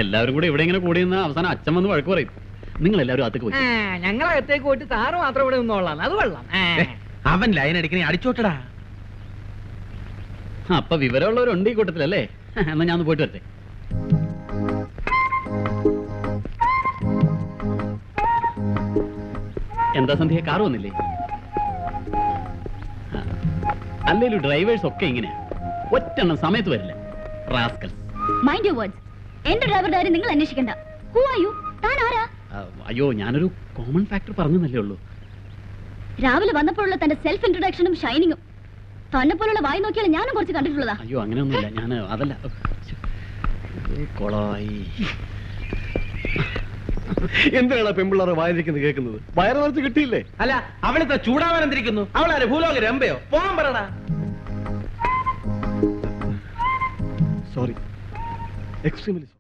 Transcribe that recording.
എല്ലാവരും കൂടെ ഇവിടെ ഇങ്ങനെ കൂടി നിന്ന് അവസാനം അച്ഛൻ വന്ന് വഴക്ക് പറയും. നിങ്ങൾ എല്ലാവരും അകത്തേക്ക് പോയി. ഞങ്ങളകത്തേക്ക് പോയിട്ട് സാറ് മാത്രം ഇവിടെ നിന്നോളാം. അത് വെള്ളം അവൻ ലൈൻ അടിക്കണേ അടിച്ചോട്ടടാ. അപ്പൊ വിവരമുള്ളവരുണ്ട് ഈ കൂട്ടത്തിലല്ലേ? എന്നാ ഞാൻ പോയിട്ട് വരട്ടെ. എന്താ സന്ധ്യ, കാർ വന്നില്ലേ? അല്ലേലും ഡ്രൈവേഴ്സ് ഒക്കെ ഇങ്ങനെയാ, ഒറ്റെണ്ണം സമയത്ത് വരില്ല. റാസ്കൽസ്. Mind your words. എന്റെ ഡ്രൈവറുടെ കാര്യം നിങ്ങൾ അന്വേഷിക്കണ്ട. Who are you? താൻ ആരാ? അയ്യോ, ഞാനൊരു കോമൺ ഫാക്ടർ പറഞ്ഞല്ലേ ഉള്ളൂ. രാവിലെ വന്നപ്പോഴുള്ള തന്റെ സെൽഫ് ഇൻട്രൊഡക്ഷനും ഷൈനിങ്ങും തന്നെ പോലുള്ള വായി നോക്കിയാൽ ഞാനും കുറച്ച് കണ്ടിട്ടുള്ളതാ. അയ്യോ, അങ്ങനെയൊന്നുമില്ല. ഞാൻ അതല്ല, കൊളായി. എന്തിനാണ് പെമ്പിള്ളാറ് വായിരിക്കുന്നത് കേൾക്കുന്നത്? വയറ് നിറച്ച് കിട്ടിയില്ലേ? അല്ല, അവളിത്ര ചൂടാവാൻ എന്തിരിക്കുന്നു? അവളാര് ഭൂലോക രമ്പയോ? പോകാൻ പറടാ. Sorry, extremely